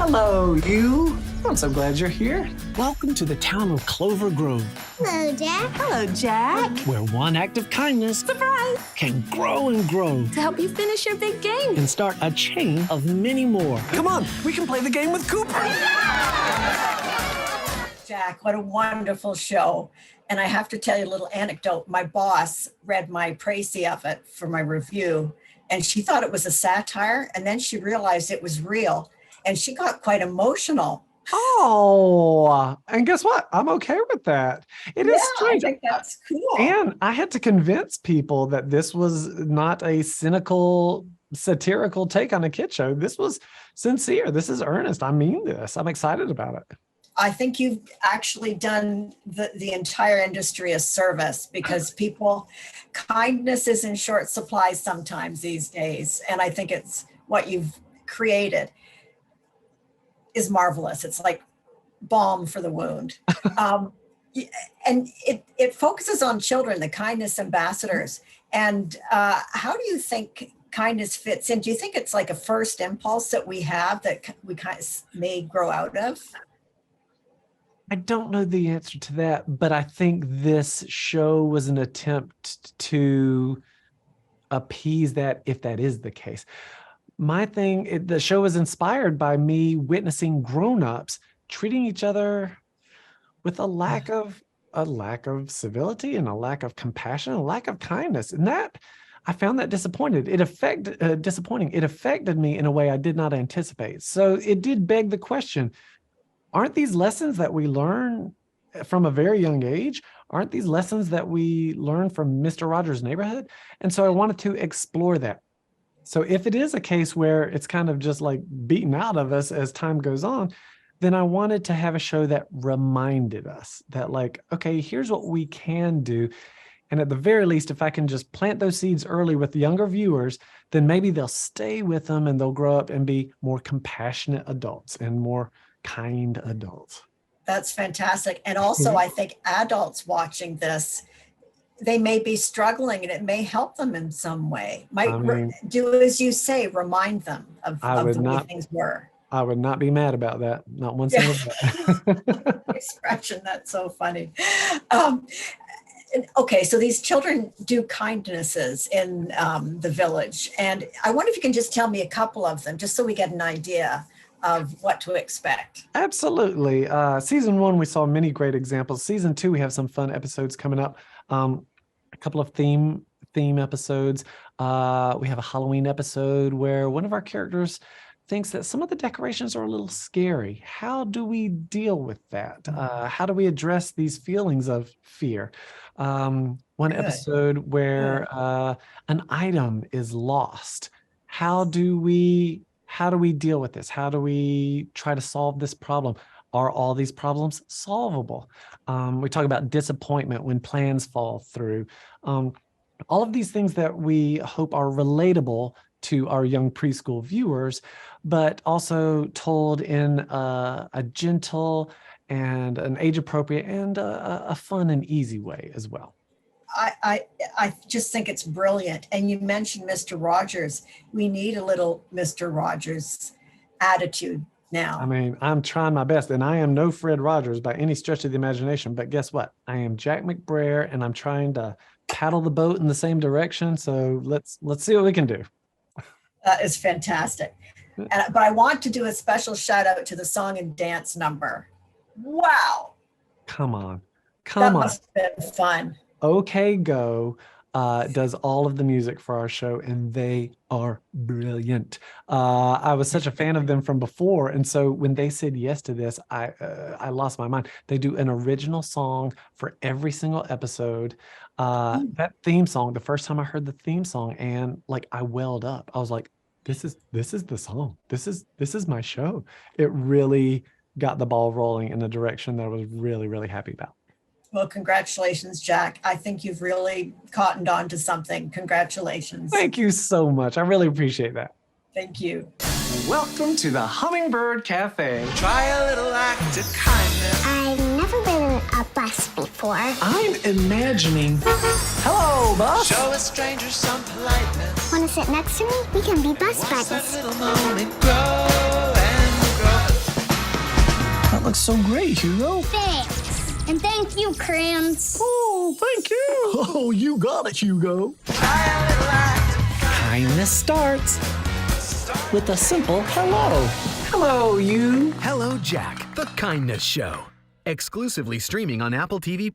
Hello, you. I'm so glad you're here. Welcome to the town of Clover Grove. Hello, Jack. Hello, Jack. Where one act of kindness Surprise! can grow and grow To help you finish your big game. and start a chain of many more. Come on, we can play the game with Cooper. Jack, what a wonderful show. And I have to tell you a little anecdote. My boss read my précis of it for my review, and she thought it was a satire, and then she realized it was real, and she got quite emotional. Oh, and guess what? I'm okay with that. It is strange. I think that's cool. And I had to convince people that this was not a cynical, satirical take on a kid show. This was sincere. This is earnest. I mean this. I'm excited about it. I think you've actually done the entire industry a service, because kindness is in short supply sometimes these days. And I think it's what you've created is marvelous. It's like balm for the wound. And it focuses on children, the kindness ambassadors. And how do you think kindness fits in? Do you think it's like a first impulse that we have that we kind of may grow out of? I don't know the answer to that, but I think this show was an attempt to appease that, if that is the case. My thing, the show was inspired by me witnessing grown-ups treating each other with a lack of civility and a lack of compassion, a lack of kindness. And that, I found that disappointing. It affected me in a way I did not anticipate. So it did beg the question, aren't these lessons that we learn from a very young age? Aren't these lessons that we learn from Mr. Rogers' Neighborhood? And so I wanted to explore that. So if it is a case where it's kind of just like beaten out of us as time goes on, then I wanted to have a show that reminded us that, like, okay, here's what we can do. And at the very least, if I can just plant those seeds early with younger viewers, then maybe they'll stay with them and they'll grow up and be more compassionate adults and more kind adults. That's fantastic. And also, I think adults watching this, they may be struggling and it may help them in some way. Do as you say, remind them of the way things were. I would not be mad about that. Not one single bit. Expression, that's so funny. Okay, so these children do kindnesses in the village. And I wonder if you can just tell me a couple of them, just so we get an idea of what to expect. Absolutely. Season 1, we saw many great examples. Season 2, we have some fun episodes coming up. A couple of theme episodes. We have a Halloween episode where one of our characters thinks that some of the decorations are a little scary. How do we deal with that? How do we address these feelings of fear? One episode where an item is lost. How do we deal with this? How do we try to solve this problem? Are all these problems solvable? We talk about disappointment when plans fall through. All of these things that we hope are relatable to our young preschool viewers, but also told in a gentle and an age-appropriate and a fun and easy way as well. I just think it's brilliant. And you mentioned Mr. Rogers. We need a little Mr. Rogers attitude now. I mean, I'm trying my best, and I am no Fred Rogers by any stretch of the imagination, but guess what? I am Jack McBrayer, and I'm trying to paddle the boat in the same direction. So let's see what we can do. That is fantastic. But I want to do a special shout out to the song and dance number. Wow. Come on. That must have been fun. OK Go does all of the music for our show, and they are brilliant. I was such a fan of them from before, and so when they said yes to this, I lost my mind. They do an original song for every single episode. That theme song, the first time I heard the theme song, and like I welled up. I was like, this is the song. This is my show. It really got the ball rolling in a direction that I was really, really happy about. Well, congratulations, Jack. I think you've really cottoned on to something. Congratulations. Thank you so much. I really appreciate that. Thank you. Welcome to the Hummingbird Cafe. Try a little act of kindness. I've never been on a bus before. I'm imagining. Hello, bus. Show a stranger some politeness. Want to sit next to me? We can be bus Watch that buddies. little moment grow and grow. so great, Hugo. Thanks. And thank you, Crayons. Oh, thank you. Oh, you got it, Hugo. Kindness starts with a simple hello. Hello, you. Hello, Jack, the Kindness Show. Exclusively streaming on Apple TV+.